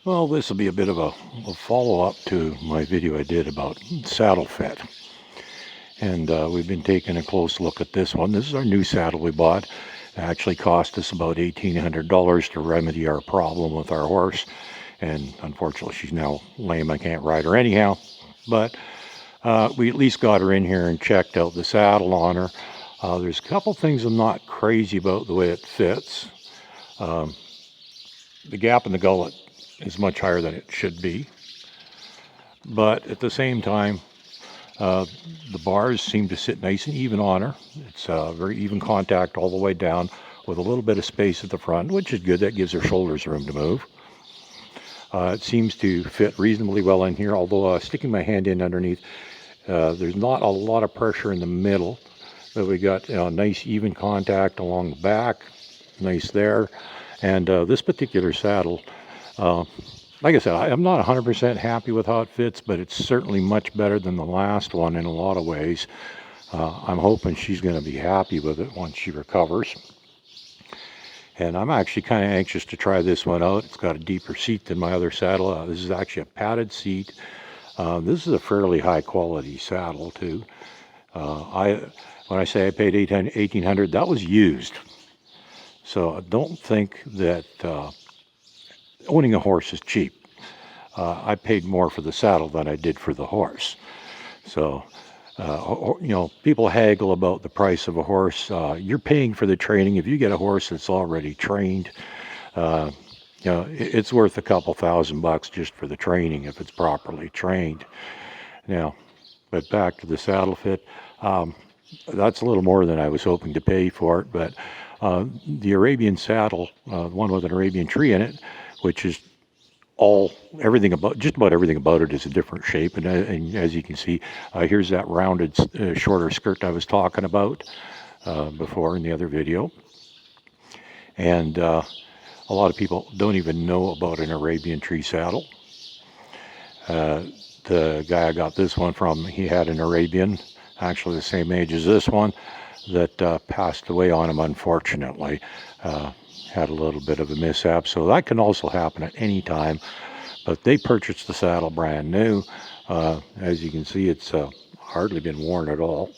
Well, this will be a bit of a follow-up to my video I did about saddle fit. And we've been taking a close look at this one. This is our new saddle we bought. It actually cost us about $1,800 to remedy our problem with our horse. And unfortunately, she's now lame. I can't ride her anyhow. But we at least got her in here and checked out the saddle on her. There's a couple things I'm not crazy about the way it fits. The gap in the gullet is much higher than it should be. But at the same time, the bars seem to sit nice and even on her. It's very even contact all the way down with a little bit of space at the front, which is good. That gives her shoulders room to move. It seems to fit reasonably well in here, although sticking my hand in underneath, there's not a lot of pressure in the middle. But we got nice even contact along the back, nice there. And this particular saddle, like I said, I'm not 100% happy with how it fits, but it's certainly much better than the last one in a lot of ways. I'm hoping she's going to be happy with it once she recovers. And I'm actually kind of anxious to try this one out. It's got a deeper seat than my other saddle. This is actually a padded seat. This is a fairly high quality saddle too. When I say I paid $1,800, that was used. So I don't think that owning a horse is cheap. I paid more for the saddle than I did for the horse. So, people haggle about the price of a horse. You're paying for the training. If you get a horse that's already trained, it's worth a couple $1,000 just for the training if it's properly trained. Now, but back to the saddle fit. That's a little more than I was hoping to pay for it, but the Arabian saddle, one with an Arabian tree in it, which is just about everything about it is a different shape. And as you can see, here's that rounded, shorter skirt I was talking about before in the other video. And a lot of people don't even know about an Arabian tree saddle. The guy I got this one from, he had an Arabian, actually the same age as this one, that passed away on him, unfortunately. Had a little bit of a mishap, so that can also happen at any time. But they purchased the saddle brand new. As you can see, it's hardly been worn at all.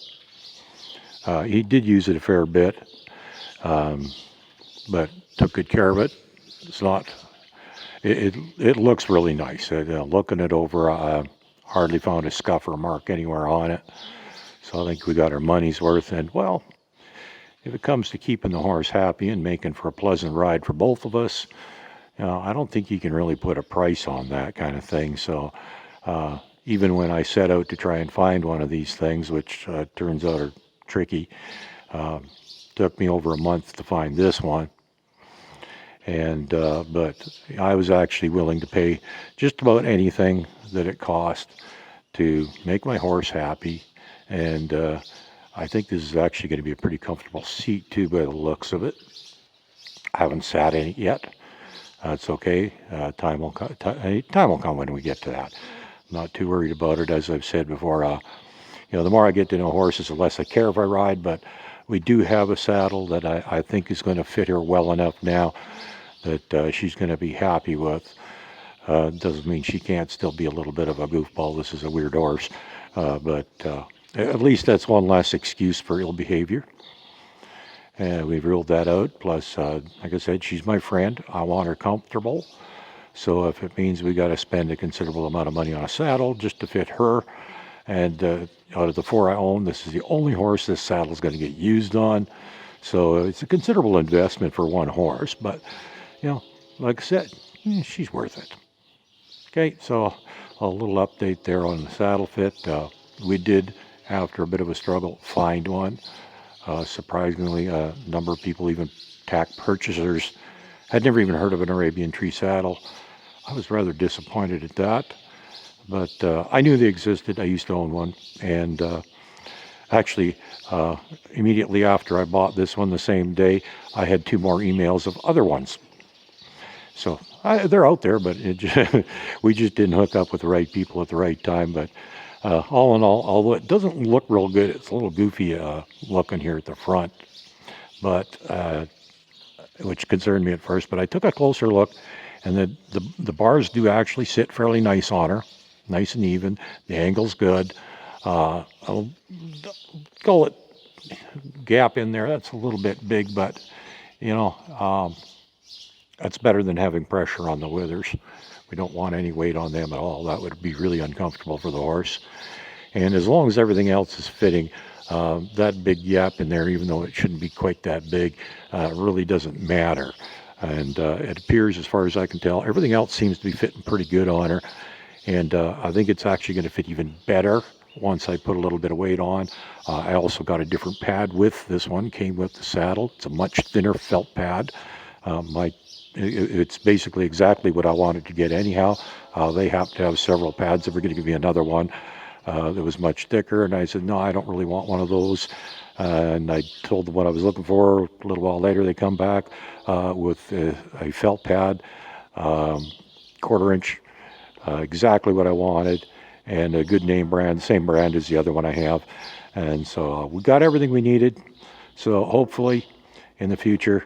He did use it a fair bit, but took good care of it. It's not. It looks really nice. Looking it over, I hardly found a scuff or mark anywhere on it. So I think we got our money's worth. And well, if it comes to keeping the horse happy and making for a pleasant ride for both of us, I don't think you can really put a price on that kind of thing. So even when I set out to try and find one of these things, which turns out are tricky, took me over a month to find this one. And but I was actually willing to pay just about anything that it cost to make my horse happy. And I think this is actually going to be a pretty comfortable seat too by the looks of it. I haven't sat in it yet. It's okay. Time will come when we get to that. I'm not too worried about it. As I've said before, the more I get to know horses, the less I care if I ride. But we do have a saddle that I think is going to fit her well enough now that she's going to be happy with. Doesn't mean she can't still be a little bit of a goofball. This is a weird horse. But at least that's one less excuse for ill behavior. And we've ruled that out. Plus, like I said, she's my friend. I want her comfortable. So if it means we got to spend a considerable amount of money on a saddle just to fit her, and out of the 4 I own, this is the only horse this saddle is going to get used on. So it's a considerable investment for one horse. But, like I said, she's worth it. Okay, so a little update there on the saddle fit. We did, after a bit of a struggle, find one. Surprisingly, a number of people, even tack purchasers, had never even heard of an Arabian tree saddle. I was rather disappointed at that, but I knew they existed. I used to own one, and actually, immediately after I bought this one, the same day, I had 2 more emails of other ones. So they're out there, but we just didn't hook up with the right people at the right time. But all in all, although it doesn't look real good, it's a little goofy looking here at the front, but which concerned me at first. But I took a closer look, And the bars do actually sit fairly nice on her, nice and even. The angle's good. I'll call it gap in there. That's a little bit big, but you know, that's better than having pressure on the withers. We don't want any weight on them at all. That would be really uncomfortable for the horse. And as long as everything else is fitting, that big gap in there, even though it shouldn't be quite that big, really doesn't matter. And it appears, as far as I can tell, everything else seems to be fitting pretty good on her. And I think it's actually going to fit even better once I put a little bit of weight on. I also got a different pad with this one, came with the saddle. It's a much thinner felt pad. It's basically exactly what I wanted to get anyhow. They happen to have several pads. They were going to give me another one that was much thicker, and I said, no, I don't really want one of those. And I told them what I was looking for. A little while later, they come back with a felt pad, 1/4 inch, exactly what I wanted, and a good name brand, same brand as the other one I have. And so we got everything we needed. So hopefully in the future,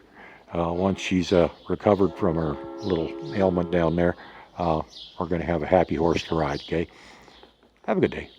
once she's recovered from her little ailment down there, we're going to have a happy horse to ride, okay? Have a good day.